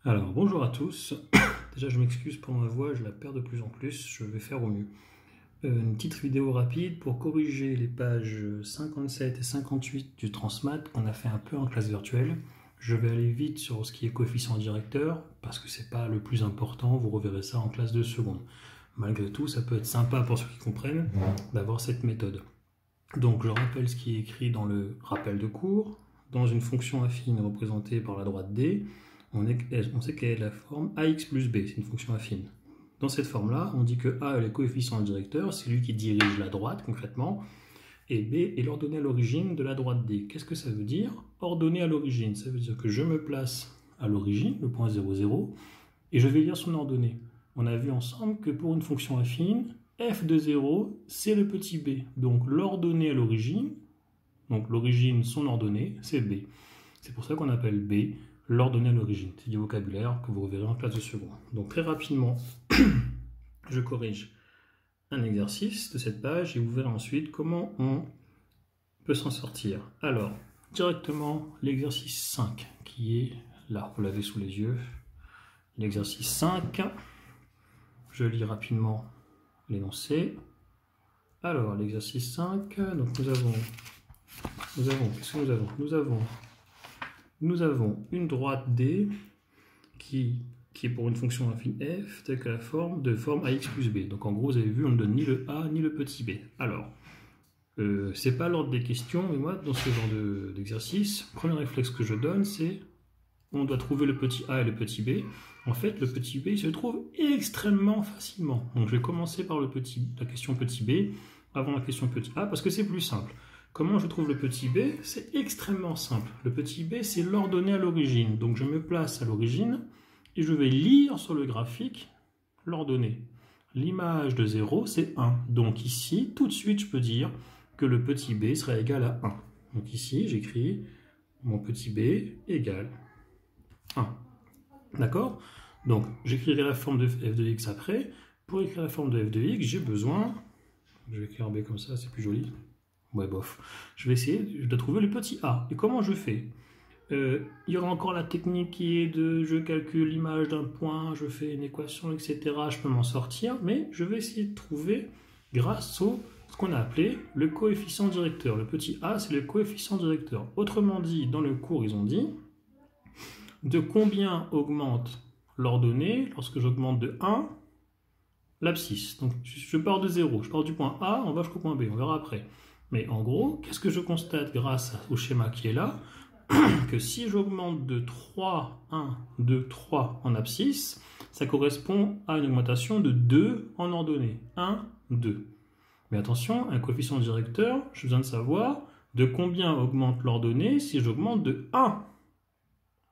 Alors, bonjour à tous. Déjà, je m'excuse pour ma voix, je la perds de plus en plus, je vais faire au mieux. Une petite vidéo rapide pour corriger les pages 57 et 58 du Transmat qu'on a fait un peu en classe virtuelle. Je vais aller vite sur ce qui est coefficient directeur, parce que c'est pas le plus important, vous reverrez ça en classe de seconde. Malgré tout, ça peut être sympa pour ceux qui comprennent d'avoir cette méthode. Donc, je rappelle ce qui est écrit dans le rappel de cours. Dans une fonction affine représentée par la droite D, on sait quelle est la forme AX plus B, c'est une fonction affine. Dans cette forme-là, on dit que A est le coefficient directeur, c'est lui qui dirige la droite concrètement, et B est l'ordonnée à l'origine de la droite D. Qu'est-ce que ça veut dire? Ordonnée à l'origine, ça veut dire que je me place à l'origine, le point 0, 0, et je vais lire son ordonnée. On a vu ensemble que pour une fonction affine, f de 0, c'est le petit b. Donc l'ordonnée à l'origine, donc l'origine, son ordonnée, c'est b. C'est pour ça qu'on appelle b l'ordonnée à l'origine. C'est du vocabulaire que vous reverrez en classe de seconde. Donc très rapidement, je corrige un exercice de cette page et vous verrez ensuite comment on peut s'en sortir. Alors, directement, l'exercice 5 qui est là, vous l'avez sous les yeux. L'exercice 5, je lis rapidement l'énoncé. Alors, l'exercice 5, donc nous avons, qu'est-ce que nous avons? Nous avons une droite D qui est pour une fonction affine f, telle que la forme ax plus b. Donc en gros, vous avez vu, on ne donne ni le a ni le petit b. Alors, c'est pas l'ordre des questions, mais moi, dans ce genre d'exercice, le premier réflexe que je donne, c'est on doit trouver le petit a et le petit b. En fait, le petit b, il se trouve extrêmement facilement. Donc je vais commencer par la question petit b, avant la question petit a, parce que c'est plus simple. Comment je trouve le petit b? C'est extrêmement simple. Le petit b, c'est l'ordonnée à l'origine. Donc je me place à l'origine et je vais lire sur le graphique l'ordonnée. L'image de 0, c'est 1. Donc ici, tout de suite, je peux dire que le petit b sera égal à 1. Donc ici, j'écris mon petit b égale 1. D'accord? Donc j'écrirai la forme de f de x après. Pour écrire la forme de f de x, j'ai besoin... Je vais écrire b comme ça, c'est plus joli. Ouais, bof. Je vais essayer de trouver le petit a. Et comment je fais? Il y aura encore la technique qui est de je calcule l'image d'un point, je fais une équation, etc. Je peux m'en sortir, mais je vais essayer de trouver grâce au ce qu'on a appelé le coefficient directeur. Le petit a, c'est le coefficient directeur. Autrement dit, dans le cours, ils ont dit de combien augmente l'ordonnée lorsque j'augmente de 1 l'abscisse. Donc je pars de 0, je pars du point A, on va jusqu'au point B, on verra après. Mais en gros, qu'est-ce que je constate grâce au schéma qui est là? Que si j'augmente de 3, 1, 2, 3 en abscisse, ça correspond à une augmentation de 2 en ordonnée. 1, 2. Mais attention, un coefficient directeur, j'ai besoin de savoir de combien augmente l'ordonnée si j'augmente de 1. Vous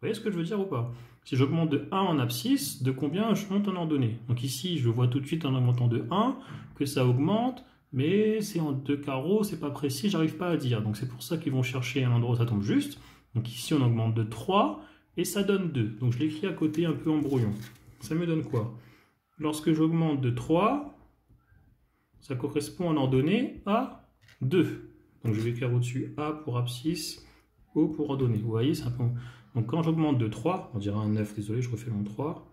voyez ce que je veux dire ou pas? Si j'augmente de 1 en abscisse, de combien je monte en ordonnée? Donc ici, je vois tout de suite en augmentant de 1 que ça augmente, mais c'est en 2 carreaux, c'est pas précis, j'arrive pas à dire. Donc c'est pour ça qu'ils vont chercher un endroit où ça tombe juste. Donc ici, on augmente de 3 et ça donne 2. Donc je l'écris à côté un peu en brouillon. Ça me donne quoi? Lorsque j'augmente de 3, ça correspond en ordonnée à 2. Donc je vais écrire au-dessus A pour abscisse, O pour ordonnée. Vous voyez, c'est un peu... Donc quand j'augmente de 3, on dirait un 9, désolé, je refais mon 3.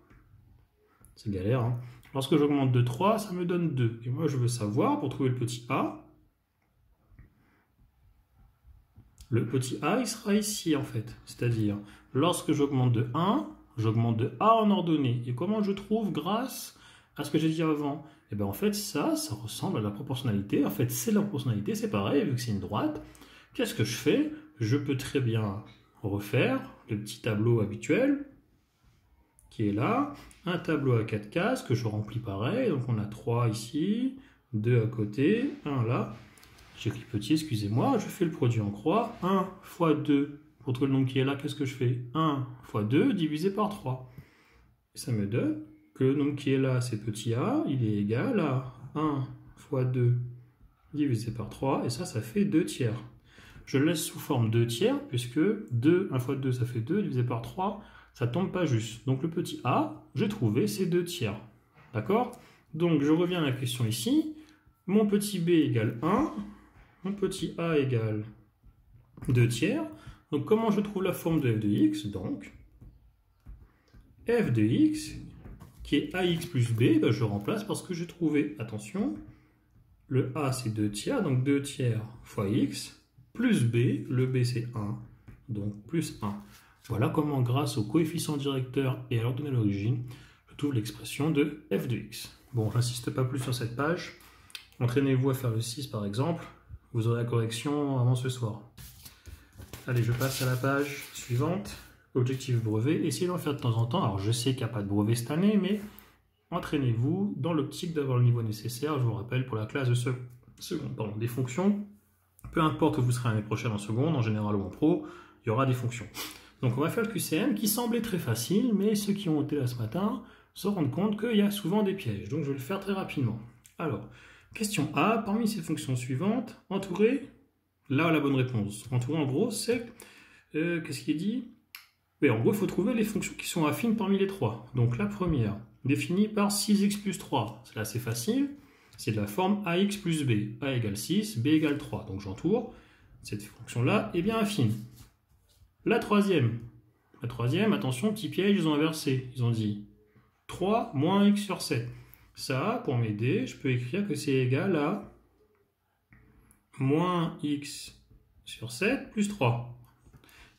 C'est galère, hein. Lorsque j'augmente de 3, ça me donne 2. Et moi, je veux savoir, pour trouver le petit a, il sera ici, en fait. C'est-à-dire, lorsque j'augmente de 1, j'augmente de a en ordonnée. Et comment je trouve grâce à ce que j'ai dit avant? Et bien, en fait, ça ressemble à la proportionnalité. En fait, c'est la proportionnalité, c'est pareil, vu que c'est une droite. Qu'est-ce que je fais? Je peux très bien refaire le petit tableau habituel qui est là, un tableau à 4 cases que je remplis pareil, donc on a 3 ici, 2 à côté, 1 là, j'écris petit, excusez-moi, je fais le produit en croix, 1 fois 2, pour trouver le nombre qui est là, qu'est-ce que je fais? 1 fois 2 divisé par 3, et ça me donne que le nombre qui est là, c'est petit a, il est égal à 1 fois 2 divisé par 3, et ça fait 2 tiers. Je le laisse sous forme 2 tiers, puisque 1 fois 2, ça fait 2, divisé par 3, ça ne tombe pas juste. Donc le petit a, j'ai trouvé, c'est 2 tiers. D'accord? Donc je reviens à la question ici. Mon petit b égale 1, mon petit a égale 2 tiers. Donc comment je trouve la forme de f de x? Donc f de x, qui est ax plus b, ben je remplace par ce que j'ai trouvé. Attention, le a c'est 2 tiers, donc 2 tiers fois x, plus b, le b c'est 1, donc plus 1. Voilà comment, grâce au coefficient directeur et à l'ordonnée d'origine, je trouve l'expression de f de x. Bon, j'insiste pas plus sur cette page. Entraînez-vous à faire le 6 par exemple. Vous aurez la correction avant ce soir. Allez, je passe à la page suivante. Objectif brevet. Essayez d'en faire de temps en temps. Alors, je sais qu'il n'y a pas de brevet cette année, mais entraînez-vous dans l'optique d'avoir le niveau nécessaire. Je vous rappelle, pour la classe de seconde, pardon, des fonctions. Peu importe où vous serez l'année prochaine en seconde, en général ou en pro, il y aura des fonctions. Donc, on va faire le QCM qui semblait très facile, mais ceux qui ont été là ce matin se rendent compte qu'il y a souvent des pièges. Donc, je vais le faire très rapidement. Alors, question A, parmi ces fonctions suivantes, entourer, là la bonne réponse. Entourer en gros, c'est, qu'est-ce qui est dit? Oui, en gros, il faut trouver les fonctions qui sont affines parmi les trois. Donc la première, définie par 6x plus 3, c'est là c'est facile, c'est de la forme ax plus b, a égale 6, b égale 3. Donc j'entoure, cette fonction-là est bien affine. La troisième, attention, petit piège, ils ont inversé, ils ont dit 3 moins x sur 7. Ça, pour m'aider, je peux écrire que c'est égal à moins x sur 7 plus 3.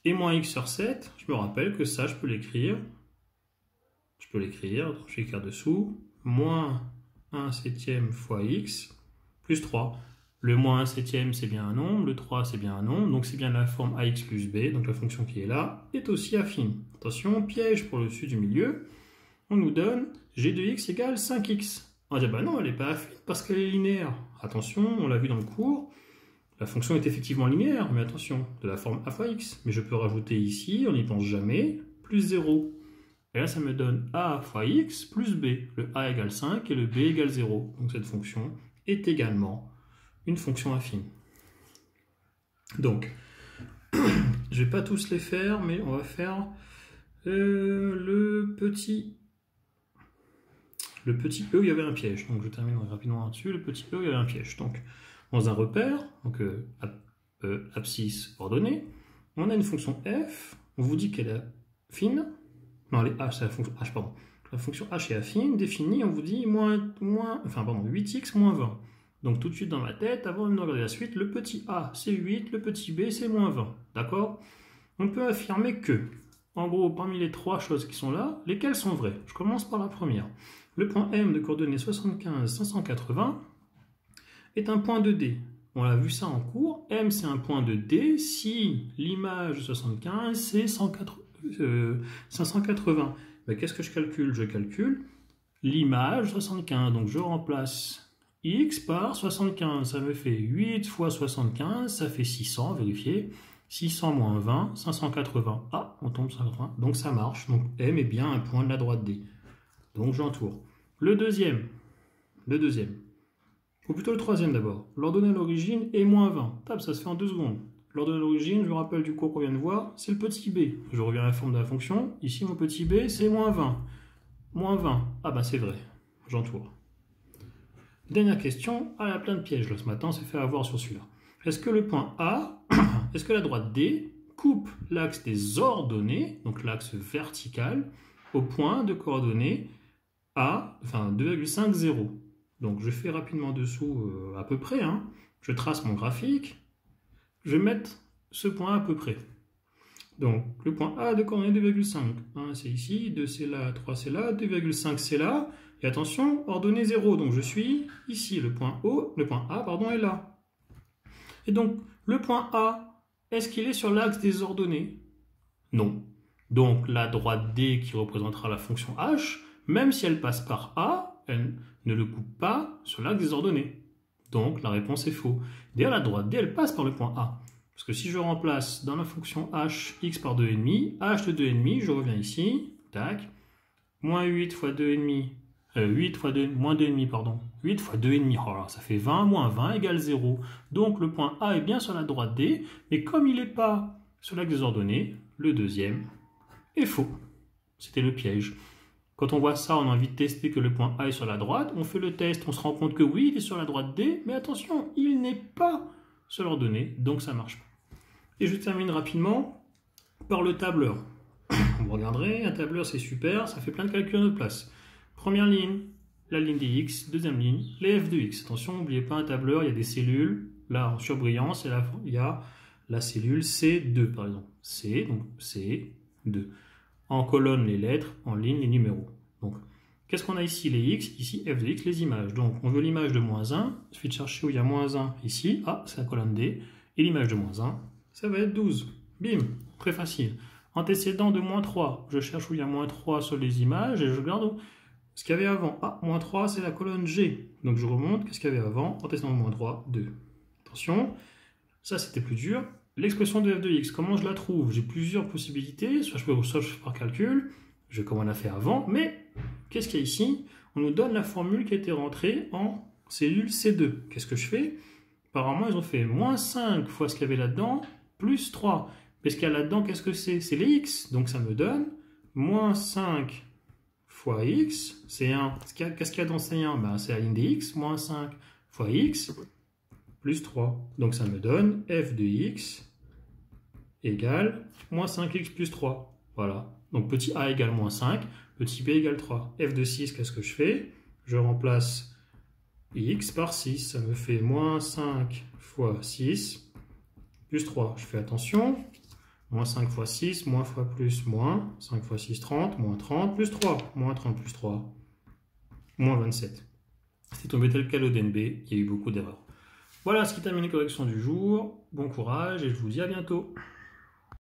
Et moins x sur 7, je me rappelle que ça, je peux l'écrire. Je vais écrire dessous, moins 1 septième fois x plus 3. Le moins 1 septième, c'est bien un nombre, le 3, c'est bien un nombre, donc c'est bien la forme ax plus b, donc la fonction qui est là, est aussi affine. Attention, piège pour le dessus du milieu. On nous donne g de x égale 5x. On va dire, bah non, elle n'est pas affine parce qu'elle est linéaire. Attention, on l'a vu dans le cours, la fonction est effectivement linéaire, mais attention, de la forme a fois x. Mais je peux rajouter ici, on n'y pense jamais, plus 0. Et là, ça me donne a fois x plus b. Le a égale 5 et le b égale 0. Donc cette fonction est également une fonction affine. Donc, je ne vais pas tous les faire, mais on va faire le petit E où il y avait un piège. Donc je termine rapidement là-dessus. Le petit E où il y avait un piège. Donc, dans un repère, donc abscisse ordonnée, on a une fonction f, on vous dit qu'elle est affine, non, elle est h, c'est la fonction h, pardon. La fonction h est affine, définie, on vous dit 8x moins 20. Donc tout de suite dans ma tête, avant de regarder la suite, le petit a c'est 8, le petit b c'est moins 20. D'accord? On peut affirmer que, en gros, parmi les trois choses qui sont là, lesquelles sont vraies? Je commence par la première. Le point M de coordonnées 75, 580 est un point de D. On a vu ça en cours. M, c'est un point de D si l'image de 75, c'est 580. Mais qu'est-ce que je calcule? Je calcule l'image 75. Donc, je remplace x par 75. Ça me fait 8 fois 75. Ça fait 600. Vérifiez. 600 moins 20, 580. Ah, on tombe sur 580. Donc, ça marche. Donc, M est bien un point de la droite D. Donc, j'entoure. Le deuxième. Ou plutôt le troisième d'abord. L'ordonnée à l'origine est moins 20. Tape, ça se fait en 2 secondes. L'ordonnée à l'origine, je vous rappelle du cours qu'on vient de voir, c'est le petit b. Je reviens à la forme de la fonction. Ici, mon petit b, c'est moins 20. Moins 20. Ah bah c'est vrai. J'entoure. Dernière question. Ah, il y a plein de pièges là ce matin, on s'est fait avoir sur celui-là. Est-ce que le point A, est-ce que la droite D coupe l'axe des ordonnées, donc l'axe vertical, au point de coordonnées A, enfin 2,50. Donc je fais rapidement dessous à peu près, hein. Je trace mon graphique, je vais mettre ce point à peu près. Donc le point A de coordonnées 2,5, 1 c'est ici, 2 c'est là, 3 c'est là, 2,5 c'est là, et attention, ordonnée 0, donc je suis ici, le point A pardon, est là. Et donc le point A, est-ce qu'il est sur l'axe des ordonnées? Non. Donc la droite D qui représentera la fonction H, même si elle passe par A, elle ne le coupe pas sur l'axe des ordonnées. Donc la réponse est faux. D'ailleurs la droite D elle passe par le point A. Parce que si je remplace dans la fonction h x par 2,5, h de 2,5, je reviens ici, tac, moins 8 fois 2,5, 8 fois 2, moins 2,5, pardon, 8 fois 2,5, oh là, ça fait 20, moins 20 égale 0. Donc le point A est bien sur la droite D, mais comme il n'est pas sur l'axe des ordonnées, le deuxième est faux. C'était le piège. Quand on voit ça, on a envie de tester que le point A est sur la droite. On fait le test, on se rend compte que oui, il est sur la droite D, mais attention, il n'est pas sur l'ordonnée, donc ça ne marche pas. Et je termine rapidement par le tableur. Vous regarderez, un tableur c'est super, ça fait plein de calculs à notre place. Première ligne, la ligne des x, deuxième ligne, les f de x. Attention, n'oubliez pas un tableur, il y a des cellules, là en surbrillance, il y a la cellule C2 par exemple. C, donc C2. En colonne les lettres, en ligne les numéros. Donc, qu'est-ce qu'on a ici? Les x, ici f de x, les images. Donc, on veut l'image de moins 1, il suffit de chercher où il y a moins 1 ici. Ah, c'est la colonne D. Et l'image de moins 1, ça va être 12. Bim, très facile. Antécédent de moins 3, je cherche où il y a moins 3 sur les images et je regarde ce qu'il y avait avant. Ah, moins 3, c'est la colonne G. Donc, je remonte, qu'est-ce qu'il y avait avant? Antécédent de moins 3, 2. Attention, ça c'était plus dur. L'expression de f de x, comment je la trouve? J'ai plusieurs possibilités, soit je fais par calcul, je comme on a fait avant, mais qu'est-ce qu'il y a ici? On nous donne la formule qui a été rentrée en cellule C2. Qu'est-ce que je fais? Apparemment, ils ont fait moins 5 fois ce qu'il y avait là-dedans, plus 3. Mais ce qu'il y a là-dedans, qu'est-ce que c'est? C'est les x. Donc ça me donne moins 5 fois x, c'est 1. Qu'est-ce qu'il y a dans C1? Ben, c'est la ligne des x, moins 5 fois x, plus 3. Donc ça me donne f de x égale moins 5x plus 3. Voilà. Donc petit a égale moins 5, petit b égale 3. F de 6, qu'est-ce que je fais? Je remplace x par 6. Ça me fait moins 5 fois 6 plus 3. Je fais attention. Moins 5 fois 6, moins fois plus, moins. 5 fois 6, 30, moins 30, plus 3. Moins 30 plus 3, moins 27. C'est tombé tel quel au DNB, il y a eu beaucoup d'erreurs. Voilà ce qui termine les corrections du jour. Bon courage et je vous dis à bientôt.